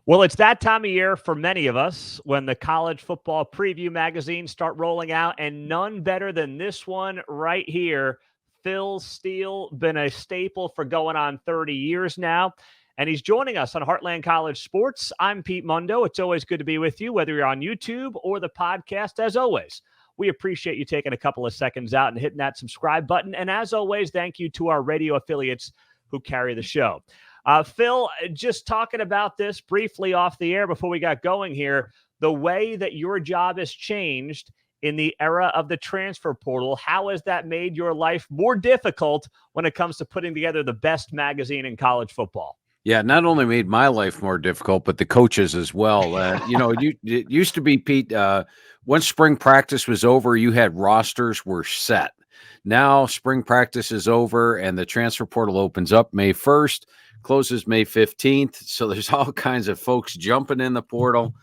Well, it's that time of year for many of us when the college football preview magazines start rolling out, and none better than this one right here. Phil Steele, been a staple for going on 30 years now, and he's joining us on Heartland College Sports. I'm Pete Mundo. It's always good to be with you, whether you're on YouTube or the podcast. As always, we appreciate you taking a couple of seconds out and hitting that subscribe button. And as always, thank you to our radio affiliates who carry the show. Phil, just talking about this briefly off the air before we got going here, the way that your job has changed in the era of the transfer portal, how has that made your life more difficult when it comes to putting together the best magazine in college football? Yeah, not only made my life more difficult, but the coaches as well. It used to be, Pete, once spring practice was over, you had rosters were set. Now spring practice is over and the transfer portal opens up May 1st, closes May 15th. So there's all kinds of folks jumping in the portal,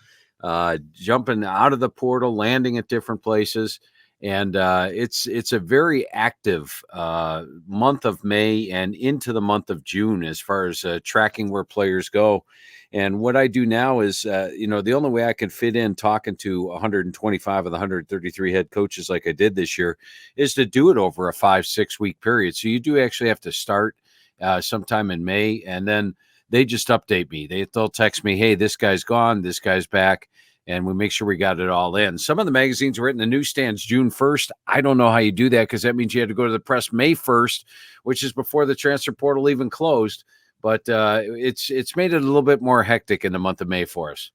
jumping out of the portal, landing at different places. And it's a very active month of May and into the month of June as far as tracking where players go. And what I do now is, the only way I can fit in talking to 125 of the 133 head coaches like I did this year is to do it over a 5-6 week period. So you do actually have to start sometime in May, and then they just update me. They'll text me, hey, this guy's gone, this guy's back. And we make sure we got it all in. Some of the magazines were in the newsstands June 1st. I don't know how you do that because that means you had to go to the press May 1st, which is before the transfer portal even closed. But it's made it a little bit more hectic in the month of May for us.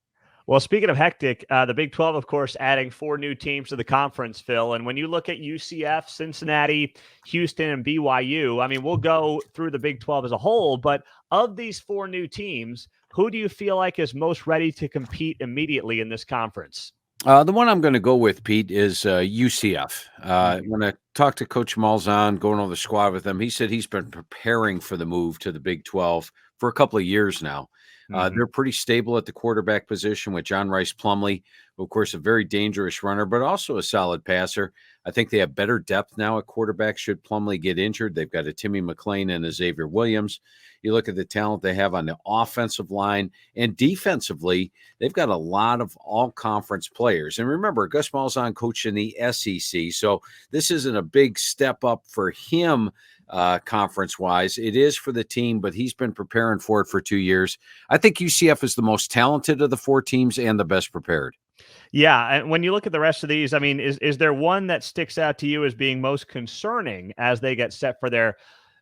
Well, speaking of hectic, the Big 12, of course, adding 4 new teams to the conference, Phil. And when you look at UCF, Cincinnati, Houston, and BYU, I mean, we'll go through the Big 12 as a whole. But of these 4 new teams, who do you feel like is most ready to compete immediately in this conference? The one I'm going to go with, Pete, is UCF. When I talked to Coach Malzahn, going over the squad with him, he said he's been preparing for the move to the Big 12 for a couple of years now. They're pretty stable at the quarterback position with John Rice Plumlee, who, of course, a very dangerous runner, but also a solid passer. I think they have better depth now at quarterback should Plumlee get injured. They've got a Timmy McClain and a Xavier Williams. You look at the talent they have on the offensive line and defensively, they've got a lot of all-conference players. And remember, Gus Malzahn coached in the SEC, so this isn't a big step up for him conference-wise. It is for the team, but he's been preparing for it for 2 years. I think UCF is the most talented of the 4 teams and the best prepared. Yeah, and when you look at the rest of these, I mean, is there one that sticks out to you as being most concerning as they get set for their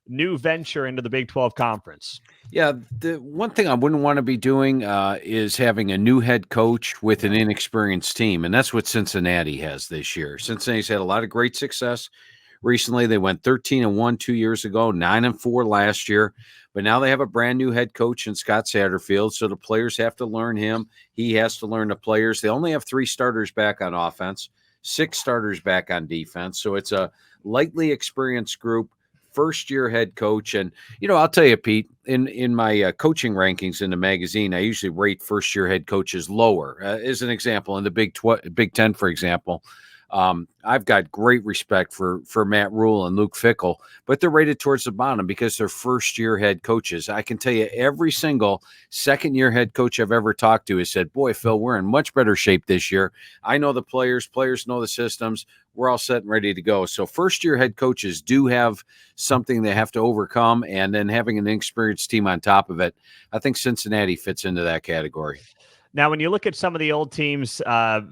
new venture into the Big 12 conference? Yeah, the one thing I wouldn't want to be doing is having a new head coach with an inexperienced team, and that's what Cincinnati has this year. Cincinnati's had a lot of great success recently. They went 13-1 2 years ago, 9-4 last year, but now they have a brand new head coach in Scott Satterfield, so the players have to learn him. He has to learn the players. They only have 3 starters back on offense, 6 starters back on defense, so it's a lightly experienced group. First-year head coach. And, I'll tell you, Pete, in my coaching rankings in the magazine, I usually rate first-year head coaches lower. As an example, in the Big Ten, for example, I've got great respect for Matt Rule and Luke Fickell, but they're rated towards the bottom because they're first-year head coaches. I can tell you every single second-year head coach I've ever talked to has said, boy, Phil, we're in much better shape this year. I know the players know the systems. We're all set and ready to go. So first-year head coaches do have something they have to overcome, and then having an inexperienced team on top of it, I think Cincinnati fits into that category. Now, when you look at some of the old teams,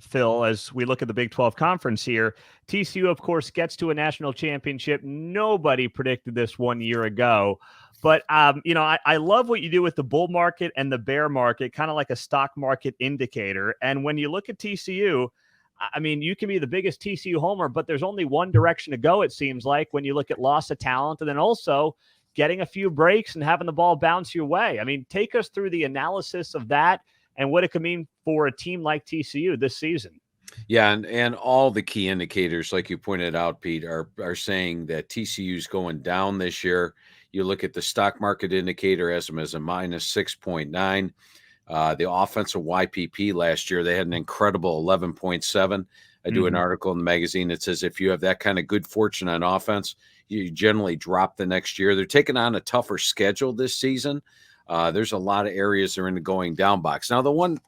Phil, as we look at the Big 12 conference here, TCU, of course, gets to a national championship. Nobody predicted this 1 year ago. But, I love what you do with the bull market and the bear market, kind of like a stock market indicator. And when you look at TCU, I mean, you can be the biggest TCU homer, but there's only one direction to go, it seems like, when you look at loss of talent and then also getting a few breaks and having the ball bounce your way. I mean, take us through the analysis of that and what it could mean for a team like TCU this season. Yeah, and all the key indicators, like you pointed out, Pete, are saying that TCU's going down this year. You look at the stock market indicator as them as a minus 6.9. The offensive YPP last year, they had an incredible 11.7. I do an article in the magazine that says if you have that kind of good fortune on offense, you generally drop the next year. They're taking on a tougher schedule this season. There's a lot of areas they're in the going down box. Now, the one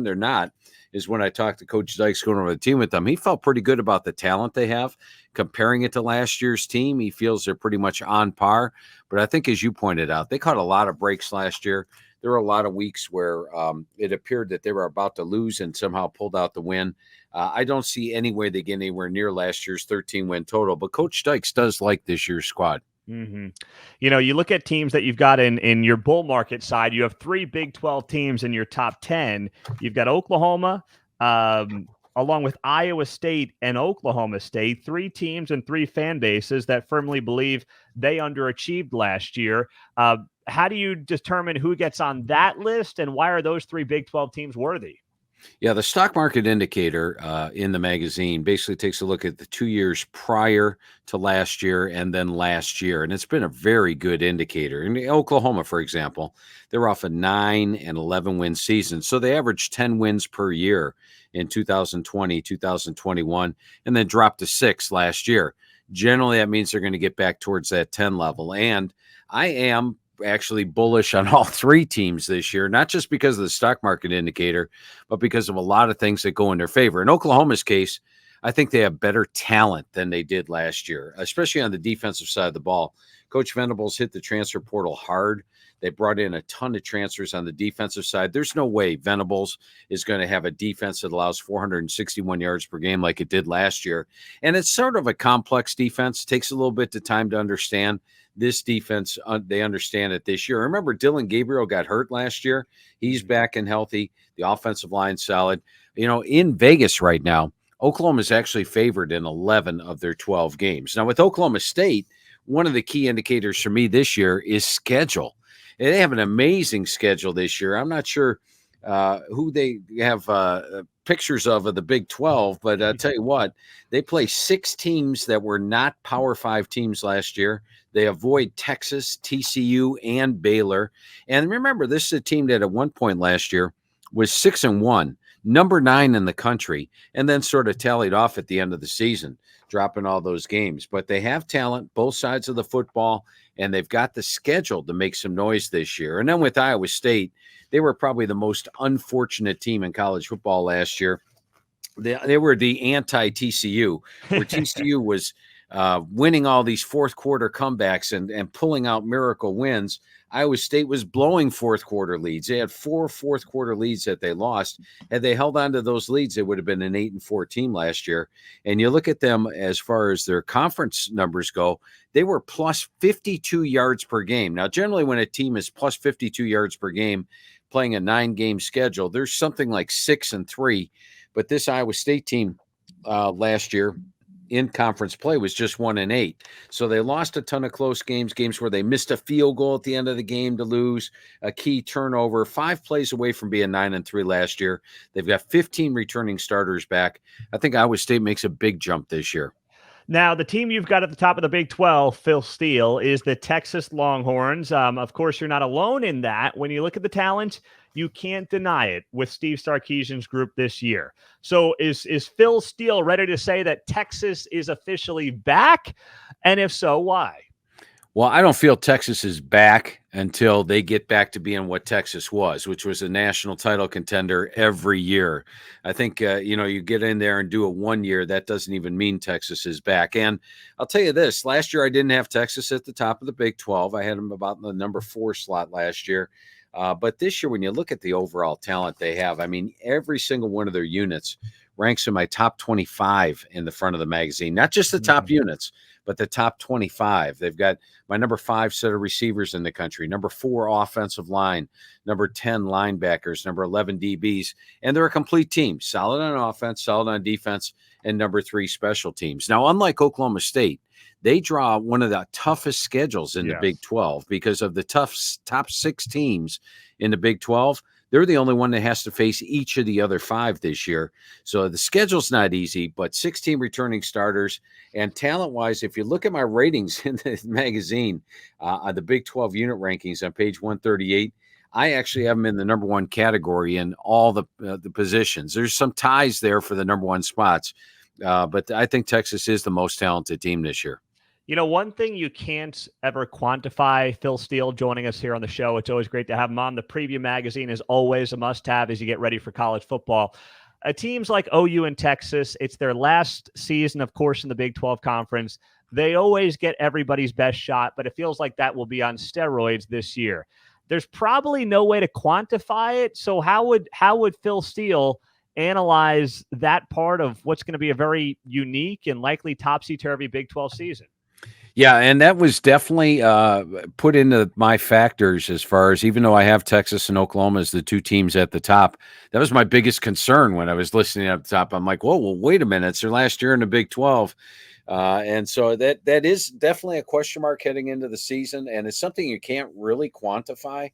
they're not, is when I talked to Coach Dykes going over the team with them. He felt pretty good about the talent they have. Comparing it to last year's team, he feels they're pretty much on par. But I think, as you pointed out, they caught a lot of breaks last year. There were a lot of weeks where it appeared that they were about to lose and somehow pulled out the win. I don't see any way they get anywhere near last year's 13-win total. But Coach Dykes does like this year's squad. Mm-hmm. You look at teams that you've got in your bull market side. You have 3 Big 12 teams in your top 10. You've got Oklahoma, along with Iowa State and Oklahoma State, 3 teams and 3 fan bases that firmly believe they underachieved last year. How do you determine who gets on that list, and why are those 3 Big 12 teams worthy? Yeah, the stock market indicator in the magazine basically takes a look at the 2 years prior to last year and then last year. And it's been a very good indicator. In Oklahoma, for example, they're off a 9 and 11 win season. So they averaged 10 wins per year in 2020, 2021, and then dropped to 6 last year. Generally, that means they're going to get back towards that 10 level. And I am actually bullish on all 3 teams this year, not just because of the stock market indicator, but because of a lot of things that go in their favor. In Oklahoma's case, I think they have better talent than they did last year, especially on the defensive side of the ball. Coach Venables hit the transfer portal hard. They brought in a ton of transfers on the defensive side. There's no way Venables is going to have a defense that allows 461 yards per game like it did last year. And it's sort of a complex defense. It takes a little bit of time to understand. This defense, they understand it this year. Remember, Dylan Gabriel got hurt last year. He's back and healthy. The offensive line's solid. In Vegas right now, Oklahoma is actually favored in 11 of their 12 games. Now, with Oklahoma State, one of the key indicators for me this year is schedule. They have an amazing schedule this year. I'm not sure who they have pictures of the Big 12, but I'll tell you what, they play 6 teams that were not Power 5 teams last year. They avoid Texas, TCU, and Baylor. And remember, this is a team that at one point last year was 6-1, number 9 in the country, and then sort of tallied off at the end of the season, dropping all those games. But they have talent, both sides of the football, and they've got the schedule to make some noise this year. And then with Iowa State, they were probably the most unfortunate team in college football last year. They were the anti-TCU, where TCU was winning all these fourth quarter comebacks and pulling out miracle wins. Iowa State was blowing fourth quarter leads. They had 4 fourth quarter leads that they lost. Had they held on to those leads, it would have been an 8-4 team last year. And you look at them as far as their conference numbers go, they were plus 52 yards per game. Now, generally when a team is plus 52 yards per game playing a 9-game schedule, there's something like 6-3. But this Iowa State team last year in conference play was just 1-8. So they lost a ton of close games where they missed a field goal at the end of the game to lose, a key turnover, 5 plays away from being 9-3 last year. They've got 15 returning starters back. I think Iowa State makes a big jump this year. Now, the team you've got at the top of the Big 12, Phil Steele, is the Texas Longhorns. Of course, you're not alone in that. When you look at the talent, you can't deny it with Steve Sarkisian's group this year. So is Phil Steele ready to say that Texas is officially back? And if so, why? Well, I don't feel Texas is back until they get back to being what Texas was, which was a national title contender every year. I think, you get in there and do it one year, that doesn't even mean Texas is back. And I'll tell you this, last year I didn't have Texas at the top of the Big 12. I had them about in the number 4 slot last year. But this year, when you look at the overall talent they have, I mean, every single one of their units ranks in my top 25 in the front of the magazine, not just the top units, but the top 25. They've got my number 5 set of receivers in the country, number 4 offensive line, number 10 linebackers, number 11 DBs, and they're a complete team, solid on offense, solid on defense, and number 3 special teams. Now, unlike Oklahoma State, they draw one of the toughest schedules in the Big 12 because of the top 6 teams in the Big 12. They're the only one that has to face each of the other 5 this year. So the schedule's not easy, but 16 returning starters. And talent-wise, if you look at my ratings in the magazine, the Big 12 unit rankings on page 138, I actually have them in the number 1 category in all the positions. There's some ties there for the number 1 spots, but I think Texas is the most talented team this year. One thing you can't ever quantify, Phil Steele joining us here on the show. It's always great to have him on. The Preview magazine is always a must have as you get ready for college football. Teams like OU and Texas, it's their last season, of course, in the Big 12 Conference. They always get everybody's best shot, but it feels like that will be on steroids this year. There's probably no way to quantify it. So how would Phil Steele analyze that part of what's going to be a very unique and likely topsy-turvy Big 12 season? Yeah, and that was definitely put into my factors as far as, even though I have Texas and Oklahoma as the two teams at the top, that was my biggest concern when I was listening up the top. I'm like, whoa, well, wait a minute. It's their last year in the Big 12. And so that is definitely a question mark heading into the season, and it's something you can't really quantify.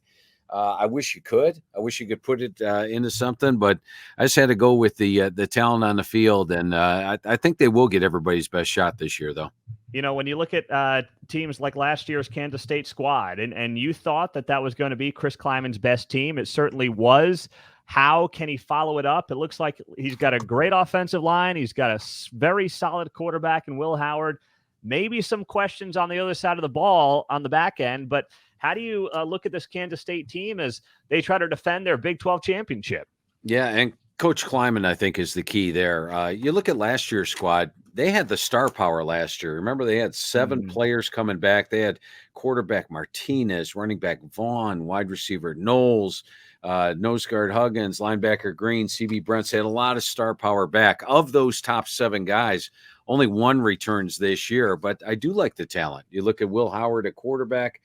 I wish you could. I wish you could put it into something, but I just had to go with the talent on the field, and I think they will get everybody's best shot this year, though. When you look at teams like last year's Kansas State squad, and you thought that was going to be Chris Kleiman's best team, it certainly was. How can he follow it up? It looks like he's got a great offensive line. He's got a very solid quarterback in Will Howard. Maybe some questions on the other side of the ball on the back end, but how do you look at this Kansas State team as they try to defend their Big 12 championship? Yeah, and Coach Kleiman, I think, is the key there. You look at last year's squad, they had the star power last year. Remember, they had 7 players coming back. They had quarterback Martinez, running back Vaughn, wide receiver Knowles, nose guard Huggins, linebacker Green, CB Brents. They had a lot of star power back. Of those top 7 guys, only 1 returns this year, but I do like the talent. You look at Will Howard at quarterback.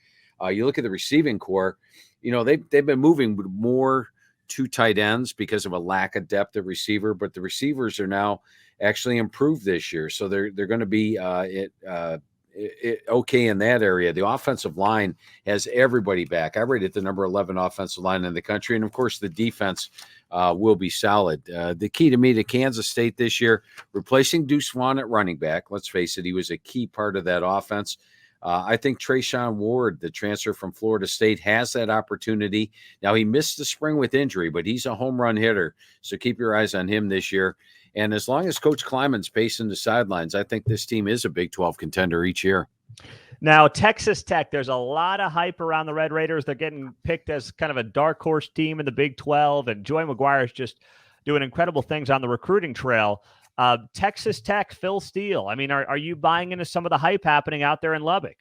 You look at the receiving core. They've been moving more 2 tight ends because of a lack of depth at receiver, but the receivers are now actually improved this year. So they're going to be okay in that area. The offensive line has everybody back. I rated the number 11 offensive line in the country. And of course the defense will be solid. The key to me to Kansas State this year, replacing Deuce Vaughn at running back. Let's face it, he was a key part of that offense. I think Trayshawn Ward, the transfer from Florida State, has that opportunity. Now, he missed the spring with injury, but he's a home run hitter. So keep your eyes on him this year. And as long as Coach Kleiman's pacing the sidelines, I think this team is a Big 12 contender each year. Now, Texas Tech, there's a lot of hype around the Red Raiders. They're getting picked as kind of a dark horse team in the Big 12, and Joey McGuire is just doing incredible things on the recruiting trail. Texas Tech, Phil Steele. I mean, are you buying into some of the hype happening out there in Lubbock?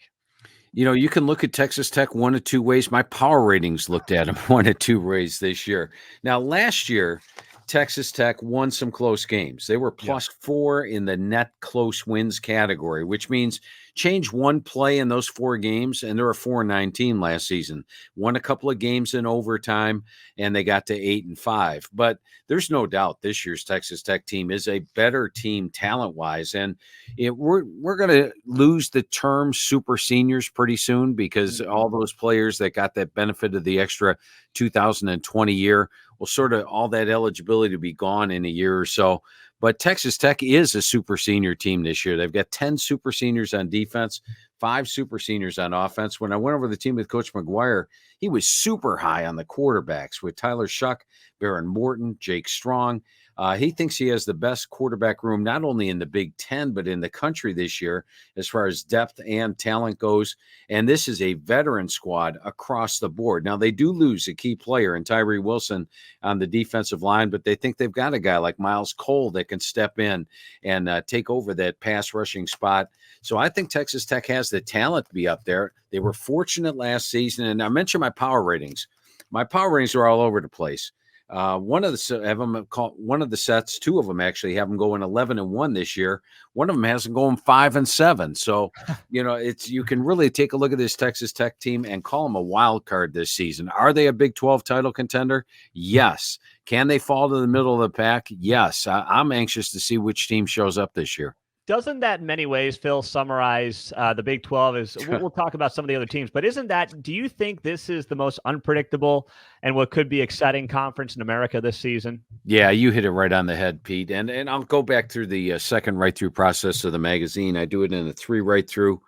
You can look at Texas Tech one of 2 ways. My power ratings looked at them one of 2 ways this year. Now, last year, Texas Tech won some close games. They were +4 in the net close wins category, which means change 1 play in those 4 games, and they were 4-19 last season. Won a couple of games in overtime, and they got to 8-5. But there's no doubt this year's Texas Tech team is a better team talent-wise, and we're going to lose the term super seniors pretty soon because all those players that got that benefit of the extra 2020 year will sort of all that eligibility to be gone in a year or so. But Texas Tech is a super senior team this year. They've got 10 super seniors on defense, 5 super seniors on offense. When I went over the team with Coach McGuire, he was super high on the quarterbacks with Tyler Shuck, Baron Morton, Jake Strong. He thinks he has the best quarterback room, not only in the Big Ten, but in the country this year, as far as depth and talent goes. And this is a veteran squad across the board. Now, they do lose a key player in Tyree Wilson on the defensive line, but they think they've got a guy like Miles Cole that can step in and take over that pass rushing spot. So I think Texas Tech has the talent to be up there. They were fortunate last season. And I mentioned my power ratings. My power ratings are all over the place. One of the sets, 2 of them actually have them going 11-1 this year. One of them has them going 5-7. So, you can really take a look at this Texas Tech team and call them a wild card this season. Are they a Big 12 title contender? Yes. Can they fall to the middle of the pack? Yes. I'm anxious to see which team shows up this year. Doesn't that in many ways, Phil, summarize the Big 12? We'll talk about some of the other teams, but do you think this is the most unpredictable and what could be exciting conference in America this season? Yeah, you hit it right on the head, Pete. And I'll go back through the second write-through process of the magazine. I do it in a 3 write-through.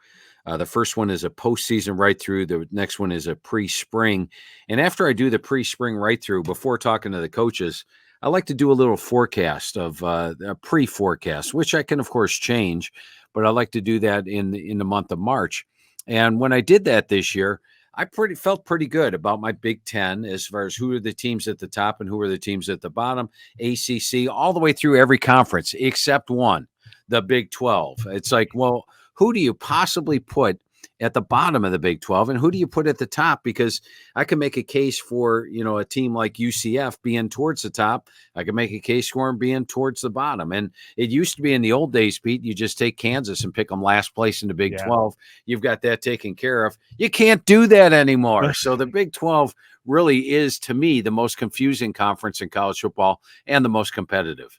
The first one is a postseason write-through. The next one is a pre-spring. And after I do the pre-spring write-through, before talking to the coaches, I like to do a little forecast of a pre-forecast, which I can, of course, change. but I like to do that in the month of March. And when I did that this year, I felt pretty good about my Big Ten as far as who are the teams at the top and who are the teams at the bottom, ACC, all the way through every conference except one, the Big 12. It's like, well, who do you possibly put at the bottom of the Big 12 and who do you put at the top? Because I can make a case for, a team like UCF being towards the top. I can make a case for them being towards the bottom. And it used to be in the old days, Pete, you just take Kansas and pick them last place in the Big 12. You've got that taken care of. You can't do that anymore. So the Big 12 really is, to me, the most confusing conference in college football and the most competitive.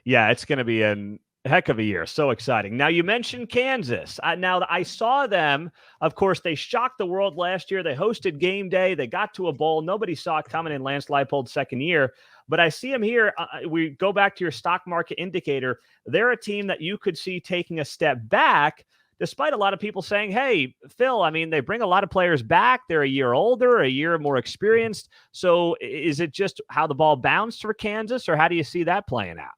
Yeah, it's going to be a heck of a year. So exciting. Now, you mentioned Kansas. Now, I saw them. Of course, they shocked the world last year. They hosted game day. They got to a bowl. Nobody saw it coming in Lance Leipold's second year. But I see them here. We go back to your stock market indicator. They're a team that you could see taking a step back, despite a lot of people saying, hey, Phil, I mean, they bring a lot of players back. They're a year older, a year more experienced. So is it just how the ball bounced for Kansas, or how do you see that playing out?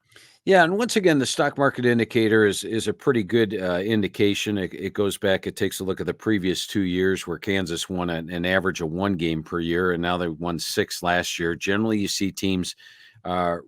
Yeah, and once again, the stock market indicator is a pretty good indication. It goes back. It takes a look at the previous 2 years where Kansas won an average of 1 game per year, and now they won 6 last year. Generally, you see teams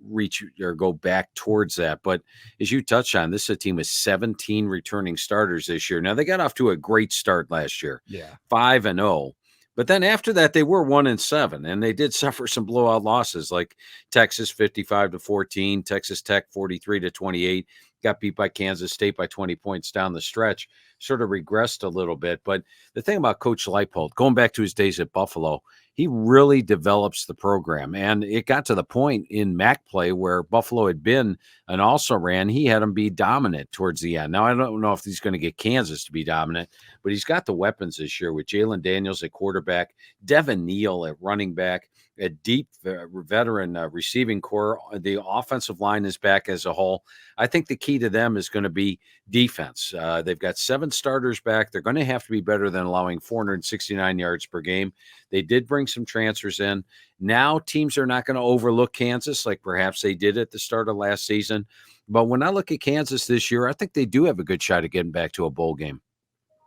reach or go back towards that. But as you touched on, this is a team with 17 returning starters this year. Now they got off to a great start last year, 5-0. But then after that, they were 1-7, and they did suffer some blowout losses, like Texas 55-14, Texas Tech 43-28, got beat by Kansas State by 20 points down the stretch, sort of regressed a little bit. But the thing about Coach Leipold, going back to his days at Buffalo, he really develops the program. And it got to the point in MAC play where Buffalo had been and also ran, he had them be dominant towards the end. Now, I don't know if he's going to get Kansas to be dominant, but he's got the weapons this year with Jalen Daniels at quarterback, Devin Neal at running back, a deep veteran receiving core. The offensive line is back as a whole. I think the key to them is going to be defense. They've got 7 starters back. They're going to have to be better than allowing 469 yards per game. They did bring some transfers in. Now teams are not going to overlook Kansas like perhaps they did at the start of last season. But when I look at Kansas this year, I think they do have a good shot at getting back to a bowl game.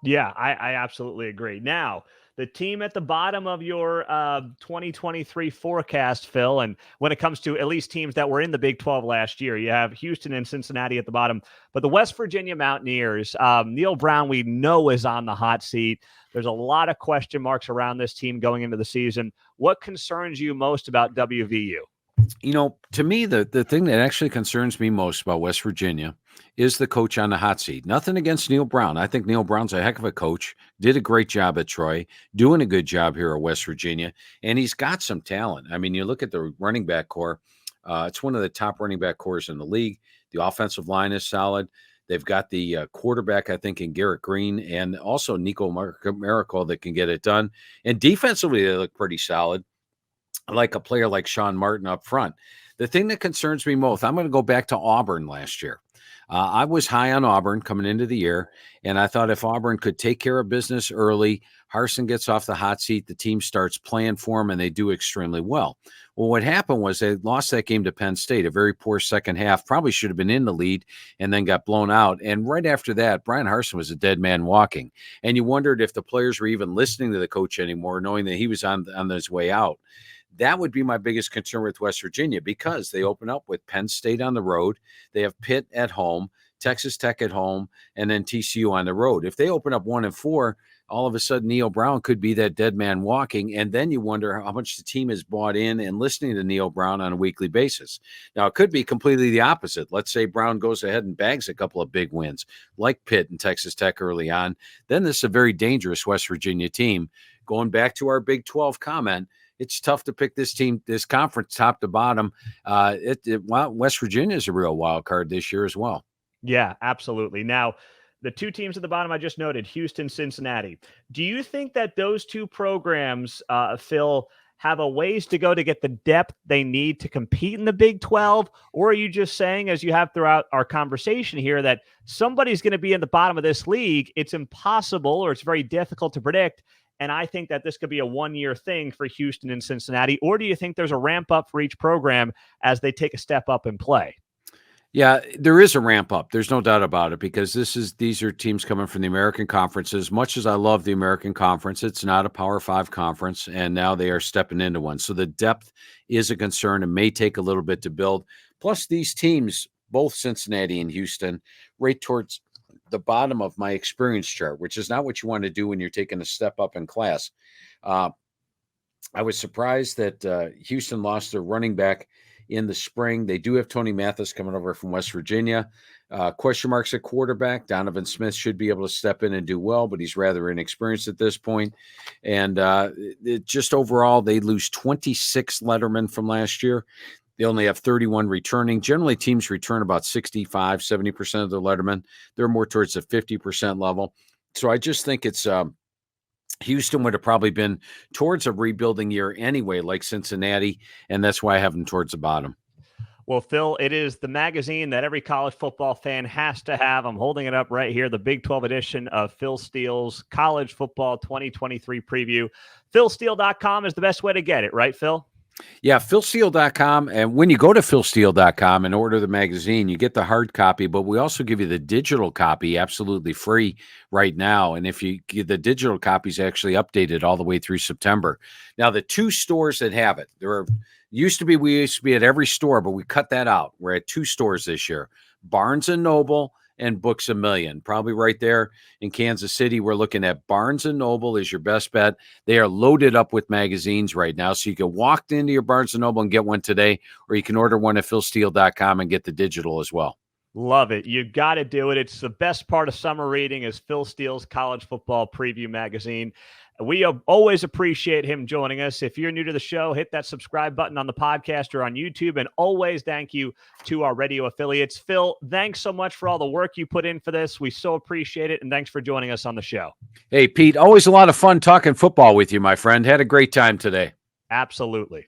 Yeah, I absolutely agree. Now, the team at the bottom of your 2023 forecast, Phil, and when it comes to at least teams that were in the Big 12 last year, you have Houston and Cincinnati at the bottom. But the West Virginia Mountaineers, Neil Brown, we know, is on the hot seat. There's a lot of question marks around this team going into the season. What concerns you most about WVU? To me, the thing that actually concerns me most about West Virginia is the coach on the hot seat. Nothing against Neil Brown. I think Neil Brown's a heck of a coach, did a great job at Troy, doing a good job here at West Virginia, and he's got some talent. I mean, you look at the running back core, it's one of the top running back cores in the league. The offensive line is solid. They've got the quarterback, I think, in Garrett Green, and also Nico Miracle that can get it done. And defensively, they look pretty solid. Like a player like Sean Martin up front. The thing that concerns me most, I'm going to go back to Auburn last year. I was high on Auburn coming into the year, and I thought if Auburn could take care of business early, Harsin gets off the hot seat, the team starts playing for him, and they do extremely well. Well, what happened was they lost that game to Penn State, a very poor second half, probably should have been in the lead, and then got blown out. And right after that, Brian Harsin was a dead man walking. And you wondered if the players were even listening to the coach anymore, knowing that he was on his way out. That would be my biggest concern with West Virginia because they open up with Penn State on the road. They have Pitt at home, Texas Tech at home, and then TCU on the road. If they open up 1-4, all of a sudden Neil Brown could be that dead man walking. And then you wonder how much the team is bought in and listening to Neil Brown on a weekly basis. Now, it could be completely the opposite. Let's say Brown goes ahead and bags a couple of big wins like Pitt and Texas Tech early on. Then this is a very dangerous West Virginia team. Going back to our Big 12 comment, it's tough to pick this team, this conference, top to bottom. West Virginia is a real wild card this year as well. Yeah, absolutely. Now, the 2 teams at the bottom I just noted, Houston, Cincinnati. Do you think that those 2 programs, Phil, have a ways to go to get the depth they need to compete in the Big 12? Or are you just saying, as you have throughout our conversation here, that somebody's going to be in the bottom of this league? It's impossible, or it's very difficult to predict. And I think that this could be a 1-year thing for Houston and Cincinnati. Or do you think there's a ramp up for each program as they take a step up and play? Yeah, there is a ramp up. There's no doubt about it because these are teams coming from the American Conference. As much as I love the American Conference, it's not a Power Five conference, and now they are stepping into one. So the depth is a concern and may take a little bit to build. Plus, these teams, both Cincinnati and Houston, right towards the bottom of my experience chart, which is not what you want to do when you're taking a step up in class. Uh, I was surprised that Houston lost their running back in the spring. They do have Tony Mathis coming over from West Virginia. Question marks at quarterback. Donovan Smith should be able to step in and do well, but he's rather inexperienced at this point. And just overall, they lose 26 lettermen from last year. They only have 31 returning. Generally, teams return about 65, 70% of their lettermen. They're more towards the 50% level. So I just think it's Houston would have probably been towards a rebuilding year anyway, like Cincinnati, and that's why I have them towards the bottom. Well, Phil, it is the magazine that every college football fan has to have. I'm holding it up right here, the Big 12 edition of Phil Steele's College Football 2023 preview. PhilSteele.com is the best way to get it, right, Phil? Yeah, PhilSteele.com. And when you go to PhilSteele.com and order the magazine, you get the hard copy, but we also give you the digital copy absolutely free right now. And if you get the digital copy is actually updated all the way through September. Now, the two stores that have it, we used to be at every store, but we cut that out. We're at two stores this year, Barnes & Noble and Books A Million. Probably right there in Kansas City, we're looking at Barnes & Noble is your best bet. They are loaded up with magazines right now, so you can walk into your Barnes & Noble and get one today, or you can order one at PhilSteele.com and get the digital as well. Love it. You got to do it. It's the best part of summer reading is Phil Steele's College Football Preview magazine. We always appreciate him joining us. If you're new to the show, hit that subscribe button on the podcast or on YouTube. And always thank you to our radio affiliates. Phil, thanks so much for all the work you put in for this. We so appreciate it. And thanks for joining us on the show. Hey, Pete, always a lot of fun talking football with you, my friend. Had a great time today. Absolutely.